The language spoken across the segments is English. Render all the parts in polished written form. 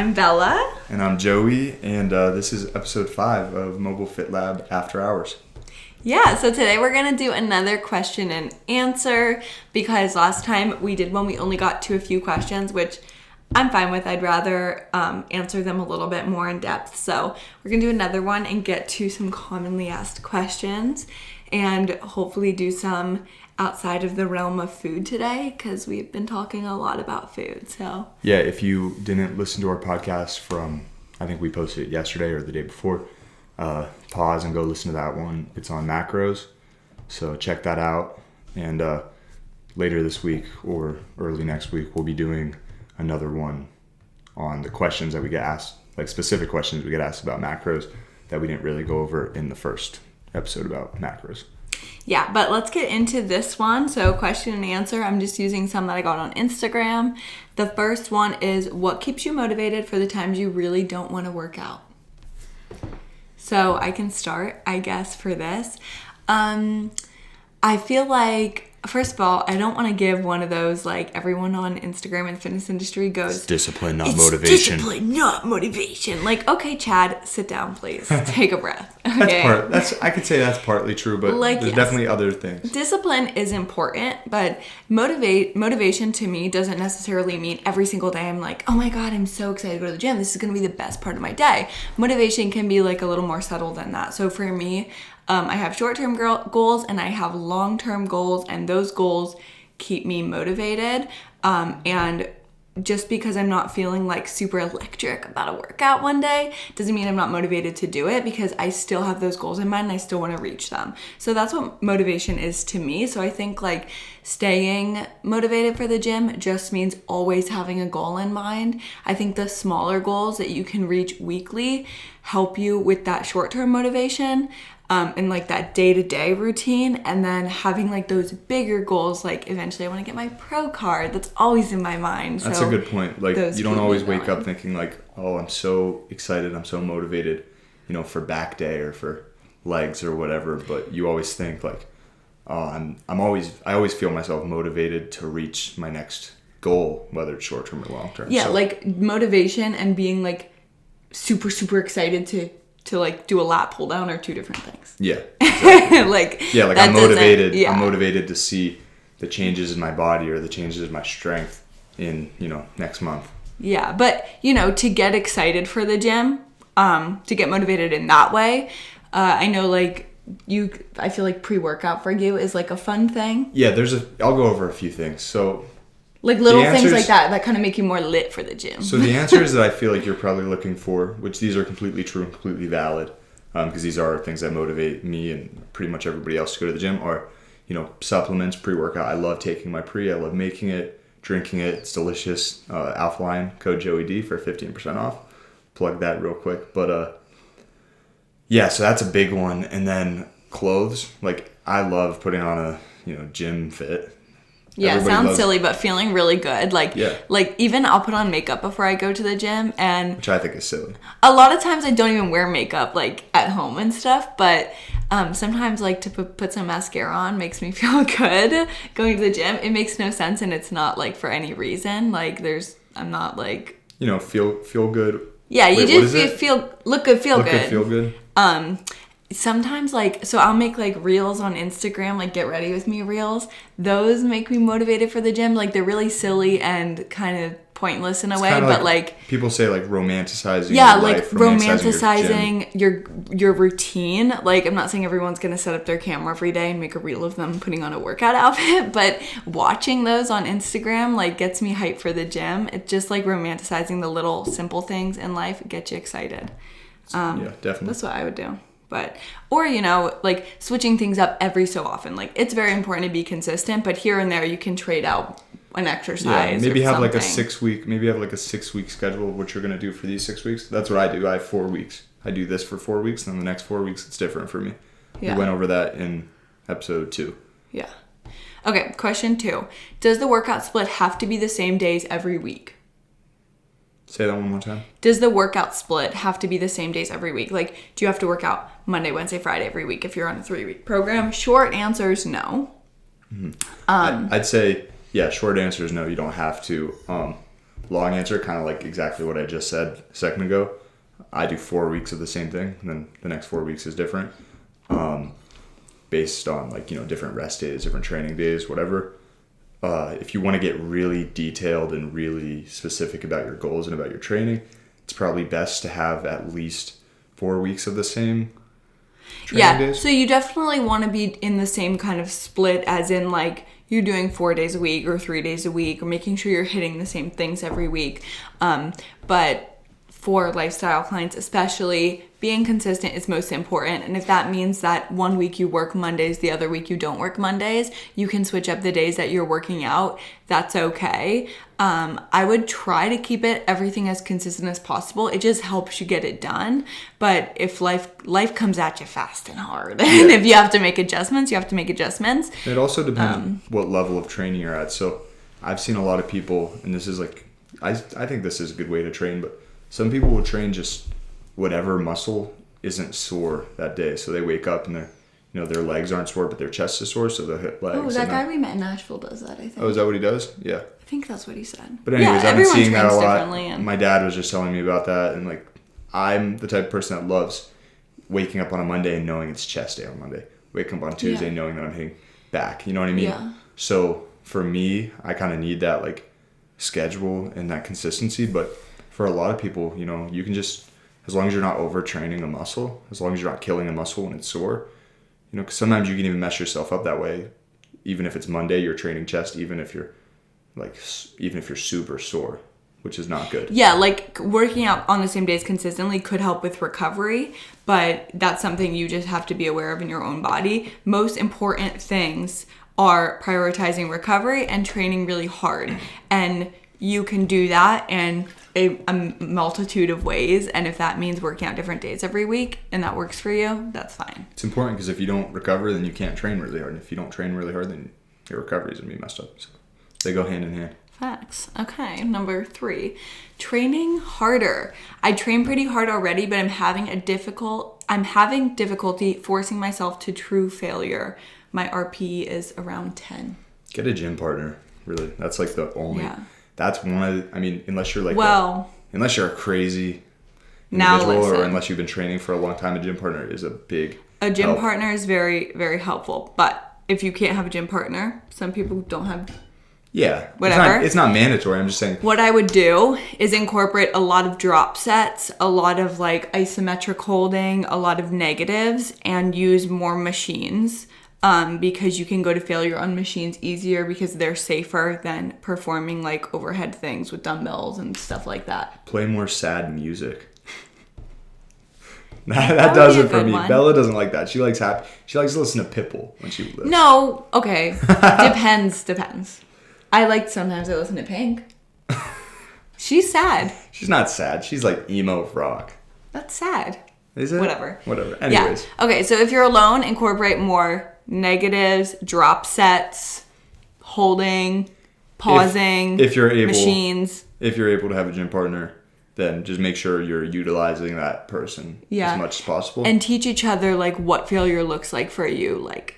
I'm Bella. And I'm Joey, and this is episode 5 of Mobilefitlab After Hours. Yeah, so today we're going to do another question and answer because last time we did one, we only got to a few questions, which I'm fine with. I'd rather answer them a little bit more in depth. So we're going to do another one and get to some commonly asked questions and hopefully do some outside of the realm of food today because we've been talking a lot about food. So yeah, if you didn't listen to our podcast from, I think we posted it yesterday or the day before, pause and go listen to that one. It's on macros, so check that out. And later this week or early next week, we'll be doing another one on the questions that we get asked, like specific questions we get asked about macros that we didn't really go over in the first episode about macros. Yeah, but let's get into this one. So question and answer, I'm just using some that I got on Instagram. The first one is, what keeps you motivated for the times you really don't want to work out? So I can start, I guess, for this. I feel like, first of all, I don't want to give one of those, like, everyone on Instagram and fitness industry goes, it's discipline, not motivation. Discipline, not motivation. Like, okay, Chad, sit down, please. Take a breath. Okay? I could say that's partly true, but there's definitely other things. Discipline is important, but motivation to me doesn't necessarily mean every single day I'm like, oh my God, I'm so excited to go to the gym. This is going to be the best part of my day. Motivation can be like a little more subtle than that. So for me, I have short-term goals and I have long-term goals, and those goals keep me motivated. And just because I'm not feeling like super electric about a workout one day doesn't mean I'm not motivated to do it, because I still have those goals in mind and I still want to reach them. So that's what motivation is to me. So I think like staying motivated for the gym just means always having a goal in mind. I think the smaller goals that you can reach weekly help you with that short-term motivation. And like that day-to-day routine, and then having like those bigger goals, like eventually I want to get my pro card. That's always in my mind. That's a good point. Like, you don't always wake up thinking like, oh, I'm so excited, I'm so motivated, for back day or for legs or whatever. But you always think like, oh, I always feel myself motivated to reach my next goal, whether it's short term or long term. Yeah, so, like motivation and being like super, super excited to like do a lat pull down are two different things. Yeah. Exactly. I'm motivated. Yeah. I'm motivated to see the changes in my body or the changes in my strength in, next month. Yeah. But, to get excited for the gym, to get motivated in that way, I know like I feel like pre-workout for you is like a fun thing. Yeah. I'll go over a few things. So, like little things like that kind of make you more lit for the gym. So the answers that I feel like you're probably looking for, which these are completely true and completely valid, because these are things that motivate me and pretty much everybody else to go to the gym, are, supplements, pre-workout. I love taking my pre. I love making it, drinking it. It's delicious. Alpha Line, code JoeyD for 15% off. Plug that real quick. But yeah, so that's a big one. And then clothes. Like, I love putting on a gym fit. Yeah, it sounds silly, but feeling really good. Like, yeah. Like even I'll put on makeup before I go to the gym, and which I think is silly. A lot of times I don't even wear makeup like at home and stuff, but sometimes like to put some mascara on makes me feel good going to the gym. It makes no sense, and it's not like for any reason. Like I'm not like feel good. Yeah, you just look good, feel good. Feel good. Sometimes so I'll make like reels on Instagram, like get ready with me reels. Those make me motivated for the gym. Like they're really silly and kind of pointless in a way, but like people say like romanticizing. Yeah, your like life, romanticizing your routine. Like I'm not saying everyone's gonna set up their camera every day and make a reel of them putting on a workout outfit, but watching those on Instagram like gets me hyped for the gym. It's just like romanticizing the little simple things in life get you excited. Yeah, definitely. That's what I would do. Or, like switching things up every so often. Like it's very important to be consistent, but here and there you can trade out an exercise. Yeah, maybe have like a something. 6 week schedule of what you're going to do for these 6 weeks. That's what I do. I have 4 weeks. I do this for 4 weeks, and then the next 4 weeks it's different for me. Yeah. We went over that in episode 2. Yeah. Okay, question 2. Does the workout split have to be the same days every week? Say that one more time. Does the workout split have to be the same days every week? Like, do you have to work out Monday, Wednesday, Friday every week if you're on a 3-week program? Short answer is no. Mm-hmm. I'd say, yeah, short answer is no, you don't have to. long answer, kind of like exactly what I just said a second ago. I do 4 weeks of the same thing, and then the next 4 weeks is different, based on like, different rest days, different training days, whatever. If you want to get really detailed and really specific about your goals and about your training, it's probably best to have at least 4 weeks of the same training days. So you definitely want to be in the same kind of split, as in like you're doing 4 days a week or 3 days a week, or making sure you're hitting the same things every week. But for lifestyle clients especially, being consistent is most important. And if that means that 1 week you work Mondays, the other week you don't work Mondays, you can switch up the days that you're working out. That's okay. I would try to keep everything as consistent as possible. It just helps you get it done. But if life comes at you fast and hard, and if you have to make adjustments, you have to make adjustments. It also depends on what level of training you're at. So I've seen a lot of people, and this is like, I think this is a good way to train, but some people will train just whatever muscle isn't sore that day. So they wake up and their legs aren't sore, but their chest is sore, so they'll hit legs. Oh, that guy we met in Nashville does that, I think. Oh, is that what he does? Yeah. I think that's what he said. But anyways, I've been seeing that a lot. And My dad was just telling me about that, and like, I'm the type of person that loves waking up on a Monday and knowing it's chest day on Monday. Waking up on Tuesday knowing that I'm hitting back. You know what I mean? Yeah. So for me, I kind of need that like schedule and that consistency, but for a lot of people, you can just, as long as you're not overtraining a muscle, as long as you're not killing a muscle when it's sore, because sometimes you can even mess yourself up that way. Even if it's Monday, you're training chest, even if you're super sore, which is not good. Yeah, like working out on the same days consistently could help with recovery, but that's something you just have to be aware of in your own body. Most important things are prioritizing recovery and training really hard. And you can do that in a multitude of ways. And if that means working out different days every week and that works for you, that's fine. It's important because if you don't recover, then you can't train really hard. And if you don't train really hard, then your recovery is going to be messed up. So they go hand in hand. Facts. Okay, number 3, training harder. I train pretty hard already, but I'm having difficulty forcing myself to true failure. My RP is around 10. Get a gym partner. Really, that's like the only. Yeah. That's one of. Unless you're like. Unless you're a crazy individual, or unless you've been training for a long time, a gym partner is a big. A gym partner is very, very helpful. But if you can't have a gym partner, some people don't have. Yeah. Whatever. It's not mandatory. I'm just saying. What I would do is incorporate a lot of drop sets, a lot of like isometric holding, a lot of negatives, and use more machines. Because you can go to failure on machines easier because they're safer than performing like overhead things with dumbbells and stuff like that. Play more sad music. that does it for me. One. Bella doesn't like that. She likes happy. She likes to listen to Pitbull when she lives. No, okay. Depends. Sometimes I listen to Pink. She's sad. She's not sad. She's like emo rock. That's sad. Is it? Whatever. Anyways. Yeah. Okay, so if you're alone, incorporate more negatives, drop sets, holding, pausing, if you're able, machines. If you're able to have a gym partner, then just make sure you're utilizing that person as much as possible. And teach each other like what failure looks like for you. Like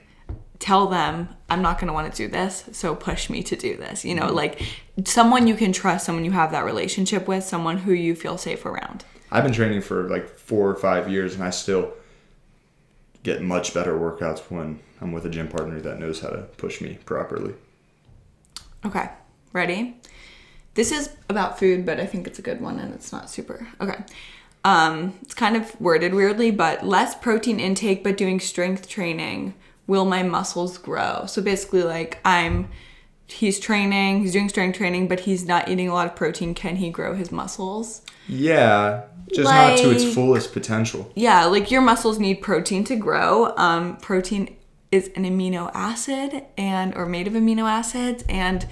tell them, I'm not going to want to do this, so push me to do this. Like someone you can trust, someone you have that relationship with, someone who you feel safe around. I've been training for like 4 or 5 years, and I still get much better workouts when I'm with a gym partner that knows how to push me properly. Okay, ready? This is about food, but I think it's a good one, and it's not super. Okay. It's kind of worded weirdly, but less protein intake, but doing strength training. Will my muscles grow? So basically, like he's doing strength training, but he's not eating a lot of protein. Can he grow his muscles? Yeah. Just not to its fullest potential. Yeah, like your muscles need protein to grow. Protein is an amino acid or made of amino acids, and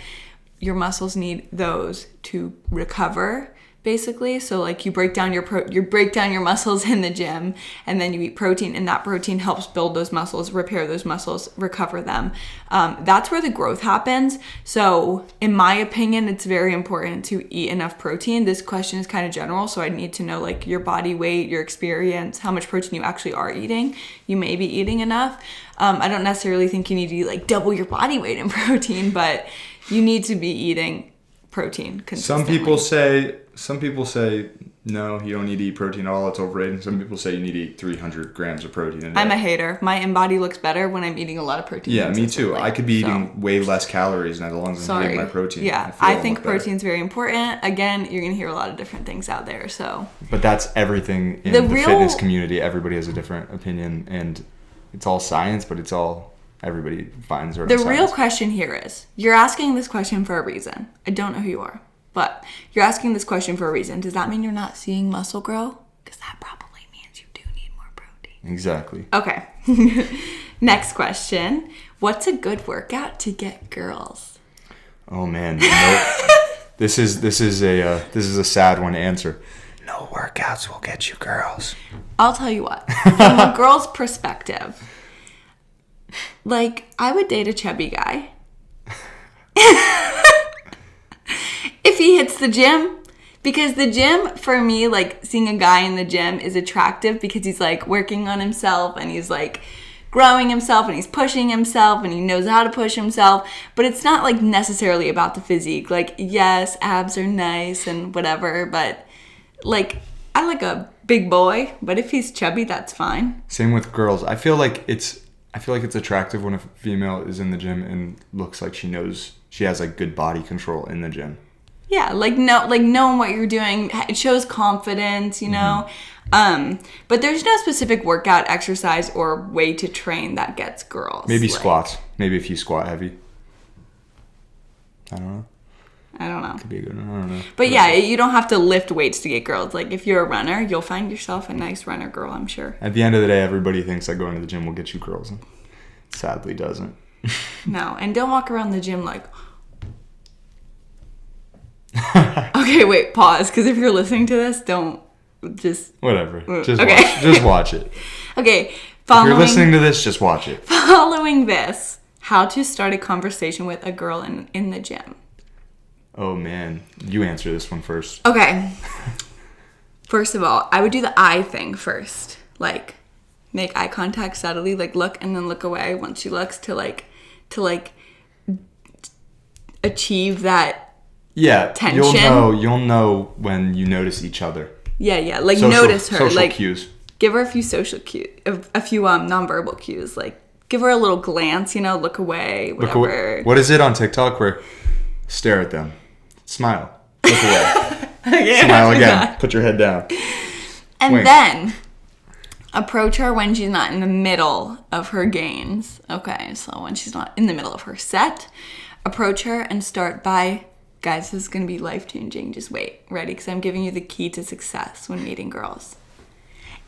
your muscles need those to recover, basically. So like you break down your muscles in the gym, and then you eat protein, and that protein helps build those muscles, repair those muscles, recover them. That's where the growth happens. So in my opinion, it's very important to eat enough protein. This question is kind of general, so I need to know like your body weight, your experience, how much protein you actually are eating. You may be eating enough. I don't necessarily think you need to eat like double your body weight in protein, but you need to be eating protein Some consistently. people say no, you don't need to eat protein at all. It's overrated. Some people say you need to eat 300 grams of protein a day. I'm a hater. My in-body looks better when I'm eating a lot of protein. Yeah, me too. I could be eating way less calories, and as long as I'm getting my protein. Yeah, I think protein's very important. Again, you're going to hear a lot of different things out there. So, but that's everything in the fitness community. Everybody has a different opinion, and it's all science, but it's all everybody finds their own science. The real question here is, you're asking this question for a reason. I don't know who you are, but you're asking this question for a reason. Does that mean you're not seeing muscle grow? Because that probably means you do need more protein. Exactly. Okay. Next question. What's a good workout to get girls? Oh man, this is a sad one to answer. No workouts will get you girls. I'll tell you what. From a girl's perspective, like, I would date a chubby guy. If he hits the gym. Because the gym, for me, like, seeing a guy in the gym is attractive because he's, like, working on himself and he's, like, growing himself and he's pushing himself and he knows how to push himself. But it's not, like, necessarily about the physique. Like, yes, abs are nice and whatever, but, like, I like a big boy, but if he's chubby, that's fine. Same with girls. I feel like it's attractive when a female is in the gym and looks like she has, like, good body control in the gym. Yeah, knowing what you're doing, it shows confidence, you know. But there's no specific workout, exercise, or way to train that gets girls. Maybe squats. Maybe if you squat heavy. I don't know. Could be a good one. I don't know. But yeah, you don't have to lift weights to get girls. Like, if you're a runner, you'll find yourself a nice runner girl, I'm sure. At the end of the day, everybody thinks that going to the gym will get you girls. And sadly doesn't. No, and don't walk around the gym like... Okay, wait, pause, because if you're listening to this, don't just... Whatever. Just watch it. Okay, if you're listening to this, just watch it. Following this, how to start a conversation with a girl in the gym. Oh, man. You answer this one first. Okay. First of all, I would do the eye thing first. Like, make eye contact subtly, like, look and then look away once she looks to achieve that... Yeah, tension. You'll know when you notice each other. Yeah, like notice her. Social like cues. Give her a few social cues, a few nonverbal cues. Like give her a little glance, look away, whatever. Look away. What is it on TikTok where stare at them, smile, look away, smile again, put your head down, and wink. Then approach her when she's not in the middle of her gains. Okay, so when she's not in the middle of her set, approach her and start by. Guys, this is going to be life-changing. Just wait. Ready? Because I'm giving you the key to success when meeting girls.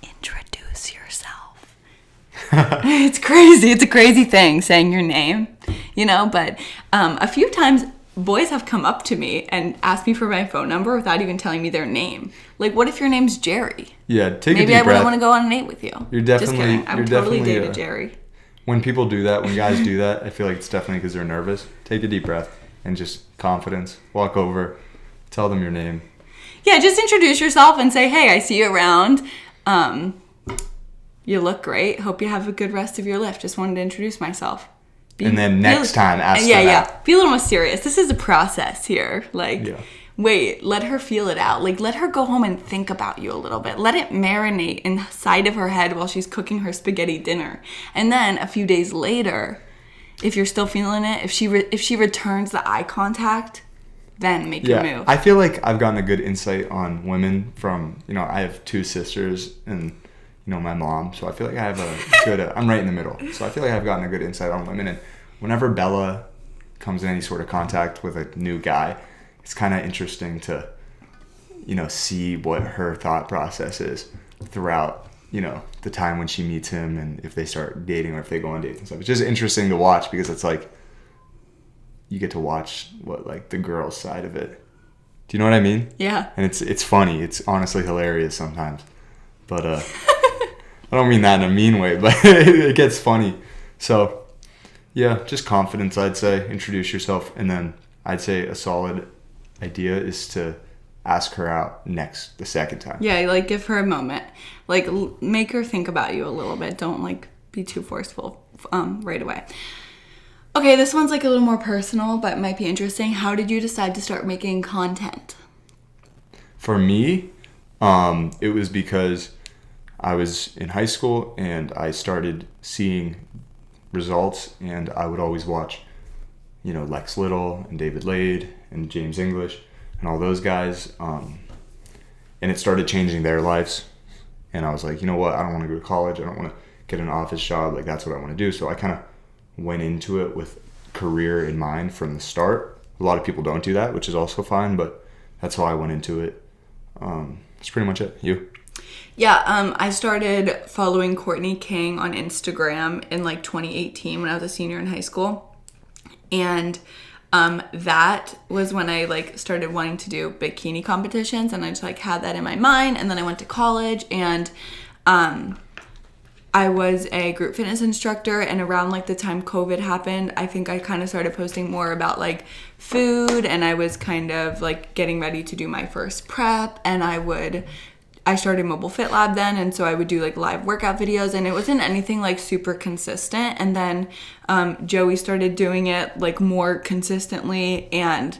Introduce yourself. It's crazy. It's a crazy thing saying your name, but a few times boys have come up to me and asked me for my phone number without even telling me their name. Like, what if your name's Jerry? Yeah, take a deep breath. Maybe I wouldn't want to go on a date with you. You're definitely... Just kidding. I would totally date a Jerry. When people do that, when guys do that, I feel like it's definitely because they're nervous. Take a deep breath. And just confidence. Walk over. Tell them your name. Yeah, just introduce yourself and say, hey, I see you around. You look great. Hope you have a good rest of your lift. Just wanted to introduce myself. And then next time, ask them Yeah. Be a little more serious. This is a process here. Wait, let her feel it out. Like, let her go home and think about you a little bit. Let it marinate inside of her head while she's cooking her spaghetti dinner. And then a few days later... If you're still feeling it, if she returns the eye contact, then make your move. I feel like I've gotten a good insight on women from, I have 2 sisters and, my mom. So I feel like I have a good, I'm right in the middle. So I feel like I've gotten a good insight on women. And whenever Bella comes in any sort of contact with a new guy, it's kind of interesting to, see what her thought process is throughout the time when she meets him and if they start dating or if they go on dates and stuff. It's just interesting to watch because it's like you get to watch the girl's side of it. Do you know what I mean? Yeah. And it's funny. It's honestly hilarious sometimes. But I don't mean that in a mean way, but it gets funny. So yeah, just confidence, I'd say. Introduce yourself. And then I'd say a solid idea is to ask her out the second time. Yeah, give her a moment. Make her think about you a little bit. Don't, be too forceful right away. Okay, this one's like a little more personal, but might be interesting. How did you decide to start making content? For me, it was because I was in high school and I started seeing results, and I would always watch, Lex Little and David Lade and James English and all those guys, and it started changing their lives. And I was like, you know what? I don't want to go to college. I don't want to get an office job. Like, that's what I want to do. So I kind of went into it with career in mind from the start. A lot of people don't do that, which is also fine, but that's how I went into it. That's pretty much it. You? Yeah, I started following Courtney King on Instagram in like 2018 when I was a senior in high school. And that was when I like started wanting to do bikini competitions, and I just like had that in my mind. And then I went to college, and I was a group fitness instructor, and around like the time COVID happened, I think I kind of started posting more about like food, and I was kind of like getting ready to do my first prep, and I started Mobilefitlab then, and so I would do like live workout videos, and it wasn't anything like super consistent. And then Joey started doing it like more consistently, and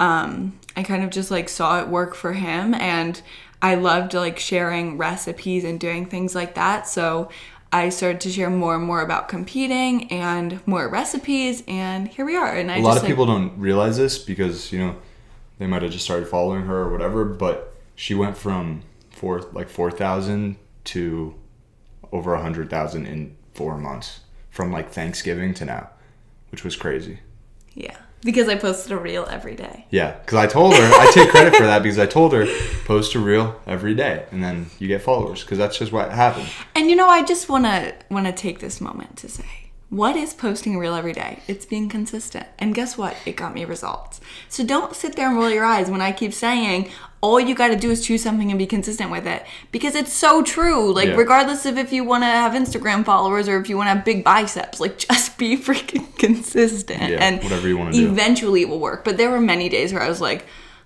I kind of just like saw it work for him, and I loved like sharing recipes and doing things like that. So I started to share more and more about competing and more recipes, and here we are. And a lot of people don't realize this because, they might have just started following her or whatever, but she went from 4,000 to over 100,000 in 4 months, from like Thanksgiving to now, which was crazy. Yeah. Because I posted a reel every day. Yeah, because I told her, I take credit for that because I told her, post a reel every day, and then you get followers, because that's just what happened. And I just want to take this moment to say, what is posting a reel every day? It's being consistent. And guess what? It got me results. So don't sit there and roll your eyes when I keep saying, all you got to do is choose something and be consistent with it. Because it's so true. Like, regardless of if you want to have Instagram followers or if you want to have big biceps, like, just be freaking consistent. Yeah, and whatever you want to do. Eventually it will work. But there were many days where I was like,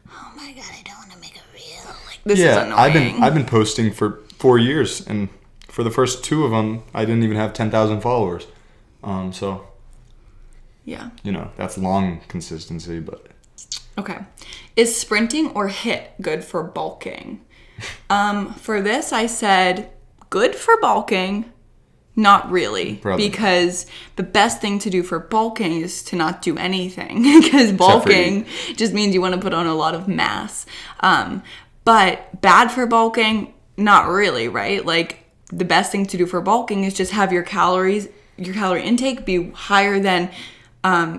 oh my God, I don't want to make a reel. Like, this is annoying. I've been posting for 4 years, and for the first 2 of them, I didn't even have 10,000 followers. So, yeah, that's long consistency, but. Okay. Is sprinting or HIIT good for bulking? For this, I said good for bulking, not really. Probably. Because the best thing to do for bulking is to not do anything, because bulking just means you want to put on a lot of mass. But bad for bulking, not really, right? Like, the best thing to do for bulking is just have your calorie intake be higher than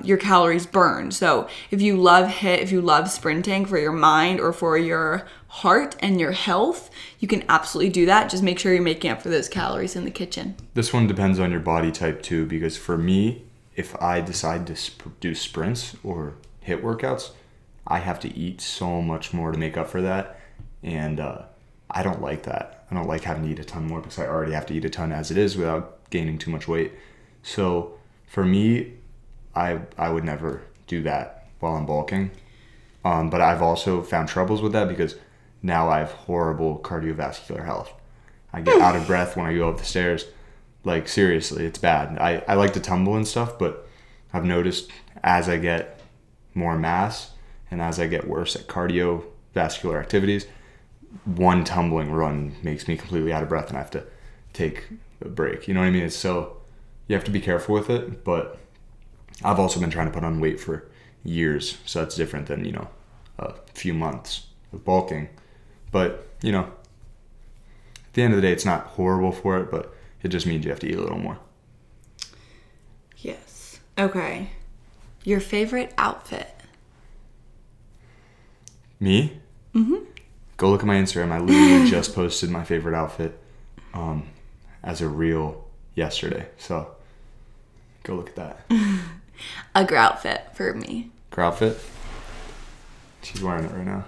your calories burned. So if you love HIIT, if you love sprinting for your mind or for your heart and your health, you can absolutely do that. Just make sure you're making up for those calories in the kitchen. This one depends on your body type too, because for me, if I decide to do sprints or HIIT workouts, I have to eat so much more to make up for that. And I don't like that. I don't like having to eat a ton more because I already have to eat a ton as it is without gaining too much weight. So for me, I would never do that while I'm bulking. But I've also found troubles with that because now I have horrible cardiovascular health. I get out of breath when I go up the stairs. Like, seriously, it's bad. I like to tumble and stuff, but I've noticed as I get more mass and as I get worse at cardiovascular activities, one tumbling run makes me completely out of breath and I have to take a break. You know what I mean? It's so, you have to be careful with it, but I've also been trying to put on weight for years, so that's different than, a few months of bulking. But, at the end of the day, it's not horrible for it, but it just means you have to eat a little more. Yes. Okay. Your favorite outfit? Me? Mm-hmm. Go look at my Instagram. I literally just posted my favorite outfit as a reel yesterday. So go look at that. A girl outfit for me. Girl outfit? She's wearing it right now.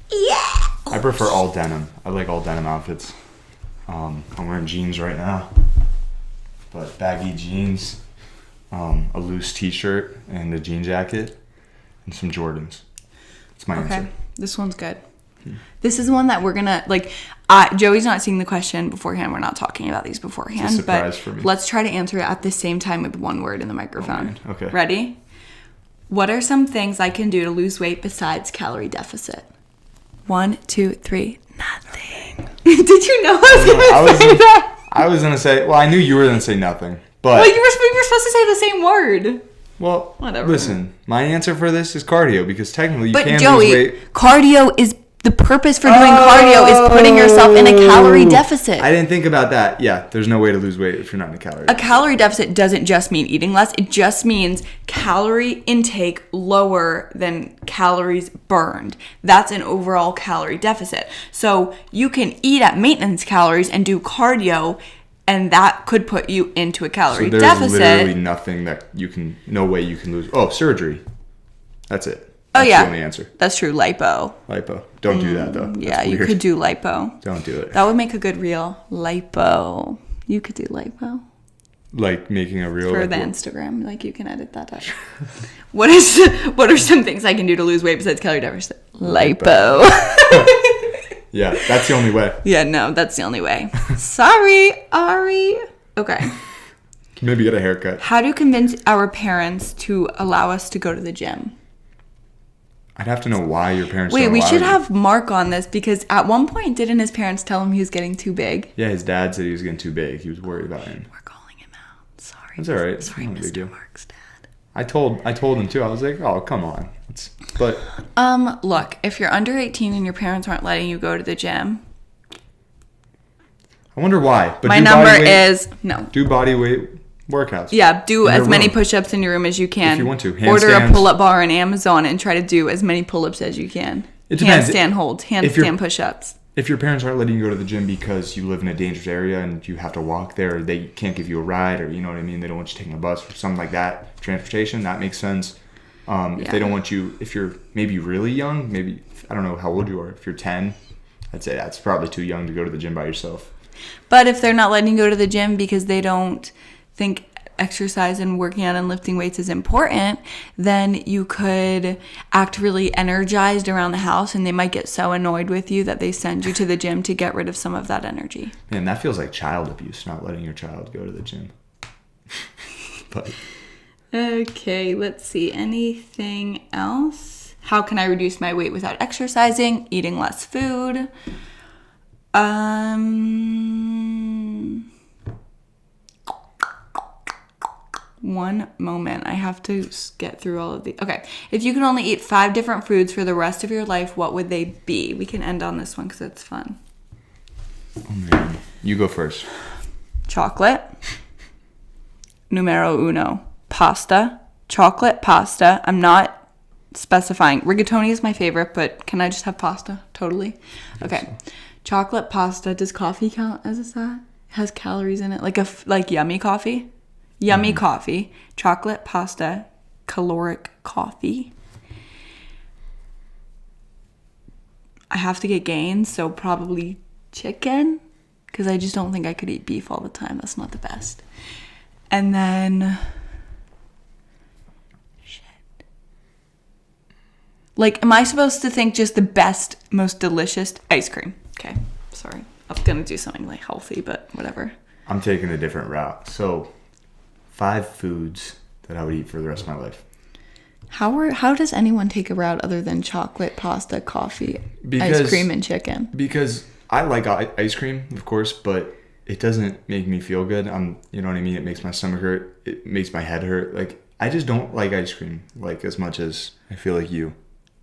Yeah! I prefer all denim. I like all denim outfits. I'm wearing jeans right now. But baggy jeans, a loose t-shirt, and a jean jacket, and some Jordans. That's my answer. This one's good. This is one that we're gonna like. Joey's not seeing the question beforehand. We're not talking about these beforehand. It's a surprise but for me. Let's try to answer it at the same time with one word in the microphone. Oh, okay. Ready? What are some things I can do to lose weight besides calorie deficit? 1, 2, 3. Nothing. Did you know I was gonna say that? I was gonna say. Well, I knew you were gonna say nothing, but Well, you were supposed to say the same word. well, Whatever. Listen, my answer for this is cardio because technically you But can Joey, lose weight. cardio is the purpose for doing cardio is putting yourself in a calorie deficit. I didn't think about that. Yeah, there's no way to lose weight if you're not in a calorie. A calorie deficit doesn't just mean eating less. It just means calorie intake lower than calories burned. That's an overall calorie deficit. So you can eat at maintenance calories and do cardio, and that could put you into a calorie So there's deficit. literally nothing that no way you can lose. Oh, surgery. That's it. Oh, That's yeah. the only answer. That's true. Lipo. Lipo. Don't do that though. Yeah, That's you weird. could do lipo. Don't do it. That would make a good reel. Lipo. You could do lipo. Like making a real For like, the Instagram, like you can edit that out. What are some things I can do to lose weight besides calorie deficit? Lipo. Yeah, that's the only way. Yeah, no, that's the only way. Sorry, Ari. Okay. Maybe get a haircut. How do you convince our parents to allow us to go to the gym? I'd have to know why your parents. Wait, don't we allow should you. have Mark on this because at one point, didn't his parents tell him he was getting too big? Yeah, his dad said he was getting too big. He was worried about him. We're calling him out. Sorry. That's all right. Sorry, Not a big deal. Mr. Mark's dad. I told him too. I was like, oh, come on. But Look, if you're under 18 and your parents aren't letting you go to the gym, I wonder why. But my do number body weight- is no. do body weight workouts. Yeah, do in as your many room. push-ups in your room as you can. If you want to. Order a Handstands. pull-up bar on Amazon and try to do as many pull-ups as you can. It depends. Handstand holds, handstand push-ups. If your parents aren't letting you go to the gym because you live in a dangerous area and you have to walk there, or they can't give you a ride, or you know what I mean, they don't want you taking a bus or something like that, transportation, that makes sense. If they don't want you, if you're maybe really young, maybe, I don't know how old you are, if you're 10, I'd say that's probably too young to go to the gym by yourself. But if they're not letting you go to the gym because they don't think exercise and working out and lifting weights is important, then you could act really energized around the house and they might get so annoyed with you that they send you to the gym to get rid of some of that energy. Man, that feels like child abuse, not letting your child go to the gym. But Okay, let's see. Anything else? How can I reduce my weight without exercising? Eating less food. One moment. I have to get through all of these. Okay. If you could only eat 5 different foods for the rest of your life, what would they be? We can end on this one because it's fun. oh man, you go first. Chocolate. Numero uno. Pasta. Chocolate pasta. I'm not specifying. Rigatoni is my favorite, but can I just have pasta? Totally. Okay. Chocolate pasta. Does coffee count as a side? It has calories in it. Like yummy coffee. Yummy coffee. Chocolate pasta. Caloric coffee. I have to get gains, so probably chicken. Because I just don't think I could eat beef all the time. That's not the best. And then... Like, am I supposed to think just the best, most delicious ice cream? Okay, sorry. I was going to do something like healthy, but whatever. I'm taking a different route. So, 5 foods that I would eat for the rest of my life. How does anyone take a route other than chocolate, pasta, coffee, ice cream, and chicken? Because I like ice cream, of course, but it doesn't make me feel good. You know what I mean? It makes my stomach hurt. It makes my head hurt. Like, I just don't like ice cream like as much as I feel like you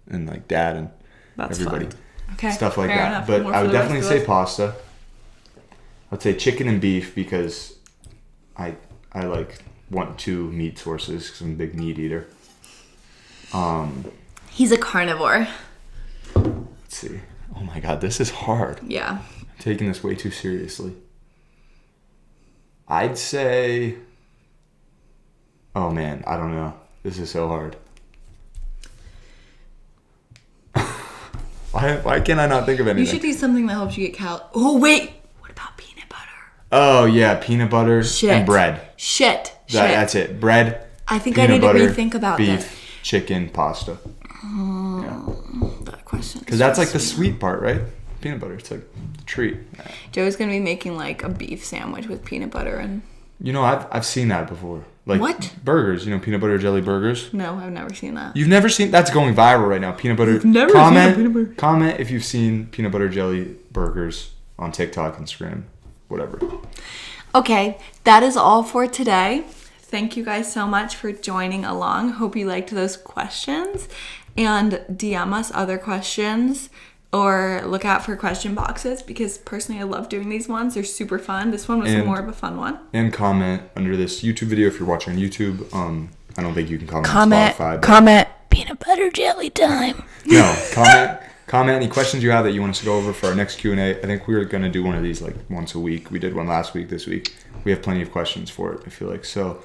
and like dad and That's everybody. fun. Okay, Stuff like fair that. enough. But More I for would the rest definitely of say us. pasta. I'd say chicken and beef because I like want 2 meat sources because I'm a big meat eater. He's a carnivore. Let's see. Oh my god, this is hard. Yeah. I'm taking this way too seriously. I'd say... Oh man, I don't know. This is so hard. Why can't I not think of anything? You should eat something that helps you get Oh, wait. What about peanut butter? Oh yeah, peanut butter and bread. Shit. That's it. Bread. I think I peanut need to butter, rethink about beef, this. chicken, pasta. That question. Because that's like the sweet part, right? Peanut butter. It's like a treat. Joe's gonna be making like a beef sandwich with peanut butter and. You know, I've seen that before. Like what? Burgers, peanut butter jelly burgers. No, I've never seen that. You've never seen that's going viral right now. Peanut butter. You've never seen a peanut butter. Comment if you've seen peanut butter jelly burgers on TikTok, Instagram, whatever. Okay, that is all for today. Thank you guys so much for joining along. Hope you liked those questions, and DM us other questions or look out for question boxes, because personally I love doing these ones. They're super fun. This one was more of a fun one. And comment under this YouTube video if you're watching on YouTube. I don't think you can comment on Spotify. Comment peanut butter jelly time. No, comment any questions you have that you want us to go over for our next Q&A. I think we're going to do one of these like once a week. We did one last week, this week. We have plenty of questions for it, I feel like. So,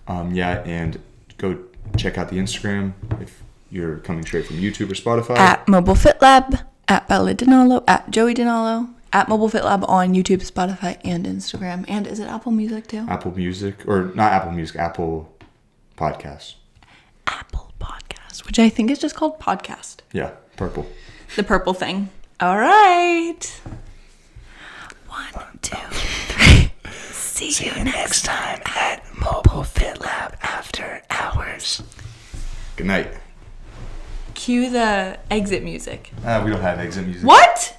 and go check out the Instagram if you're coming straight from YouTube or Spotify. At Mobilefitlab, at Bella Dinalo, at Joey Dinalo, at Mobilefitlab on YouTube, Spotify, and Instagram. And is it Apple Music too? Apple Music, or not Apple Music, Apple Podcasts. Apple Podcast, which I think is just called podcast. Yeah, purple. The purple thing. All right. 1, 2, 3. See you next time at Mobilefitlab After Hours. Good night. Cue the exit music. We don't have exit music. What?